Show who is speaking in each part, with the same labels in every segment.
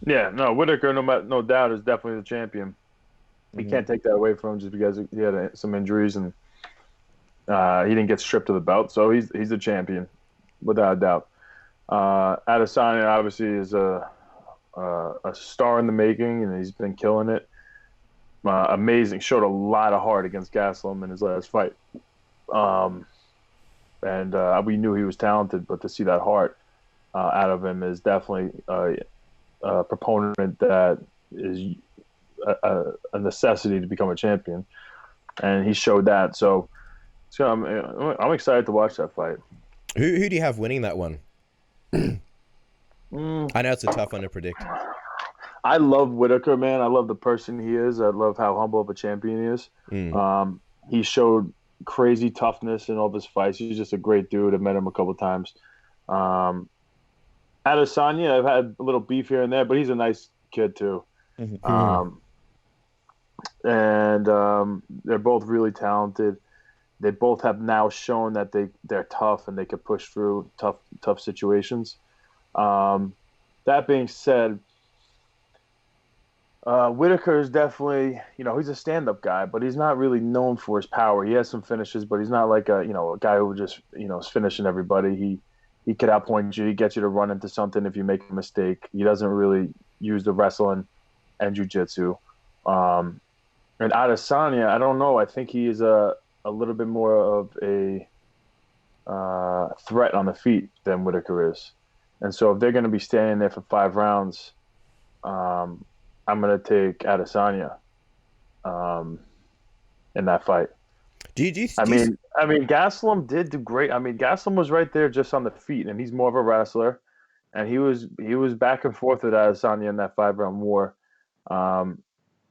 Speaker 1: Yeah, no, Whittaker, no doubt, is definitely the champion. You
Speaker 2: Hmm.
Speaker 1: can't take that away from him just because he had some injuries and he didn't get stripped of the belt, so he's the champion without a doubt. Adesanya obviously is a star in the making, and he's been killing it. Amazing, showed a lot of heart against Gastelum in his last fight, um, and we knew he was talented, but to see that heart out of him is definitely a proponent that is a necessity to become a champion, and he showed that. So I'm excited to watch that fight.
Speaker 2: Who do you have winning that one?
Speaker 1: Mm,
Speaker 2: I know it's a tough one to predict.
Speaker 1: I love Whittaker, man. I love the person he is. I love how humble of a champion he is.
Speaker 2: Mm.
Speaker 1: He showed crazy toughness in all of his fights. He's just a great dude. I've met him a couple times. Um, Adesanya, I've had a little beef here and there, but he's a nice kid too.
Speaker 2: Mhm.
Speaker 1: Um, and they're both really talented. They both have now shown that they're tough and they can push through tough situations. Um, that being said, Whitaker is definitely, he's a stand-up guy, but he's not really known for his power. He has some finishes, but he's not like a guy who just, is finishing everybody. He could outpoint you. He gets you to run into something if you make a mistake. He doesn't really use the wrestling and jiu-jitsu. Um, and Adesanya, I don't know. I think he is a little bit more of a threat on the feet than Whitaker is. And so if they're going to be standing there for 5 rounds, um, I'm going to take Adesanya um, in that fight.
Speaker 2: Do you do you,
Speaker 1: I
Speaker 2: do you
Speaker 1: mean, I mean, Gastelum did do great. I mean, Gastelum was right there just on the feet, and he's more of a wrestler. And he was back and forth with Adesanya in that 5 round war. Um,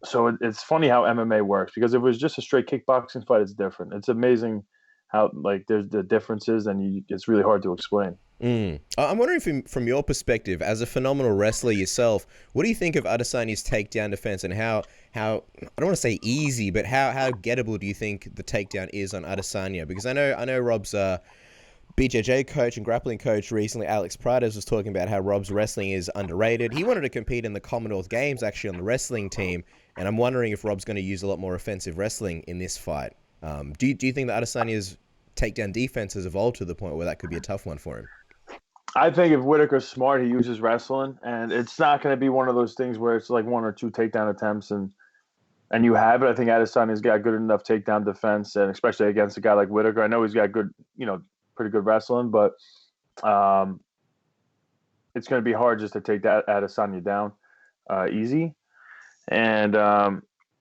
Speaker 1: so it's funny how MMA works because if it was just a straight kickboxing fight, it's different. It's amazing how like there's the differences, and it's really hard to explain.
Speaker 2: I'm wondering from your perspective, as a phenomenal wrestler yourself, what do you think of Adesanya's takedown defense and how I don't want to say easy, but how gettable do you think the takedown is on Adesanya? Because I know Rob's BJJ coach and grappling coach recently, Alex Prados, was talking about how Rob's wrestling is underrated. He wanted to compete in the Commonwealth Games actually on the wrestling team, and I'm wondering if Rob's going to use a lot more offensive wrestling in this fight. Do you think that Adesanya's takedown defense has evolved to the point where that could be a tough one for him?
Speaker 1: I think if Whitaker's smart, he uses wrestling, and it's not going to be one of those things where it's like one or two takedown attempts and you have it. I think Adesanya's got good enough takedown defense, and especially against a guy like Whitaker. I know he's got good, pretty good wrestling, but um, it's going to be hard just to take that Adesanya down easy. And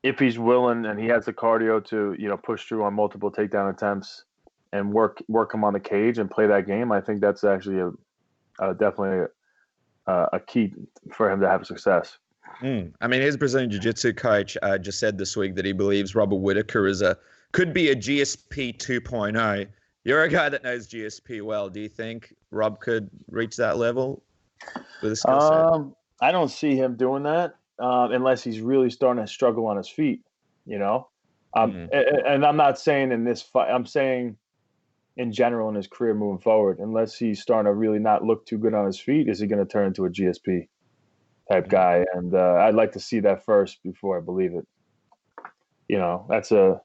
Speaker 1: if he's willing and he has the cardio to, push through on multiple takedown attempts and work him on the cage and play that game, I think that's actually definitely a key for him to have success.
Speaker 3: I mean, his Brazilian Jiu-Jitsu coach just said this week that he believes Robert Whittaker could be a GSP 2.0. You're a guy that knows GSP well. Do you think Rob could reach that level with a skill set?
Speaker 1: I don't see him doing that unless he's really starting to struggle on his feet, you know. And I'm not saying in this fight. I'm saying in general in his career moving forward. Unless he's starting to really not look too good on his feet, is he going to turn into a GSP type guy? And I'd like to see that first before I believe it. That's a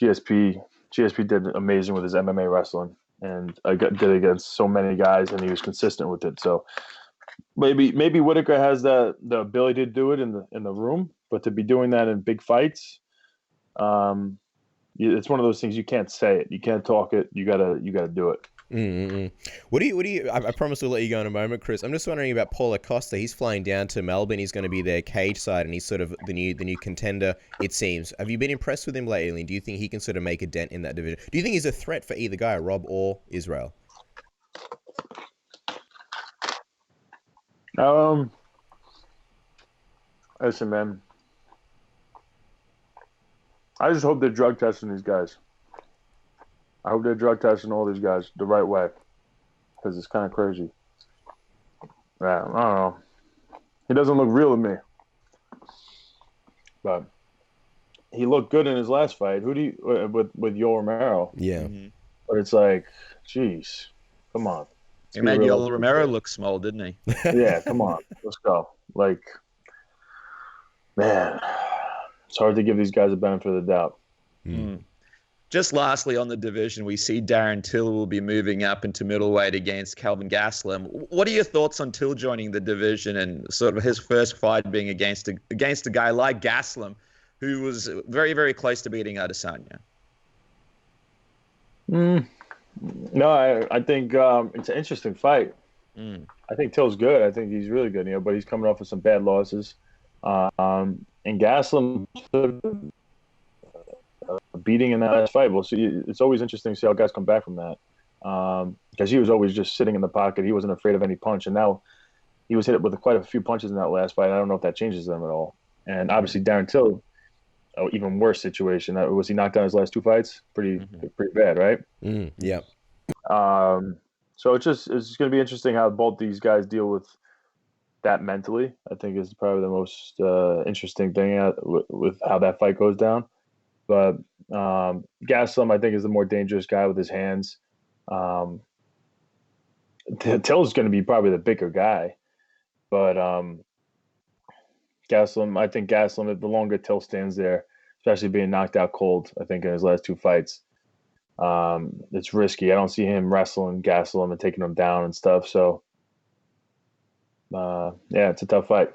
Speaker 1: GSP. GSP did amazing with his MMA wrestling, and did against so many guys, and he was consistent with it. So maybe Whittaker has the ability to do it in the room, but to be doing that in big fights, um, it's one of those things you can't say it, you can't talk it, you gotta do it.
Speaker 2: Mm-mm. What do you? I promise to let you go in a moment, Chris. I'm just wondering about Paulo Costa. He's flying down to Melbourne. He's going to be their cage side, and he's sort of the new contender. It seems. Have you been impressed with him lately? And do you think he can sort of make a dent in that division? Do you think he's a threat for either guy, Rob or Israel?
Speaker 1: Listen, man, I just hope they're drug testing these guys. I hope they're drug testing all these guys the right way, because it's kind of crazy. Yeah, I don't know. He doesn't look real to me, but he looked good in his last fight. Who do you with Yoel Romero?
Speaker 2: Yeah.
Speaker 1: But it's like, geez, come on.
Speaker 3: He made Yoel Romero look small, didn't he?
Speaker 1: Yeah, come on, let's go. Like, man, it's hard to give these guys a benefit of the doubt.
Speaker 3: Just lastly on the division, we see Darren Till will be moving up into middleweight against Kelvin Gastelum. What are your thoughts on Till joining the division and sort of his first fight being against a guy like Gastelum, who was very, very close to beating Adesanya?
Speaker 1: No, I think it's an interesting fight. I think Till's good. I think he's really good, but he's coming off with some bad losses. And Gastelum took a beating in that last fight. We'll see. It's always interesting to see how guys come back from that. Because he was always just sitting in the pocket. He wasn't afraid of any punch. And now he was hit with quite a few punches in that last fight. I don't know if that changes them at all. And obviously Darren Till, even worse situation. Was he knocked down his last two fights? Pretty bad, right?
Speaker 2: Yeah.
Speaker 1: So it's going to be interesting how both these guys deal with that mentally. I think is probably the most interesting thing with how that fight goes down. But Gastelum, I think, is the more dangerous guy with his hands. Till's going to be probably the bigger guy. But Gastelum, I think Gastelum, the longer Till stands there, especially being knocked out cold, I think, in his last two fights, it's risky. I don't see him wrestling Gastelum and taking him down and stuff. So, yeah, it's a tough fight.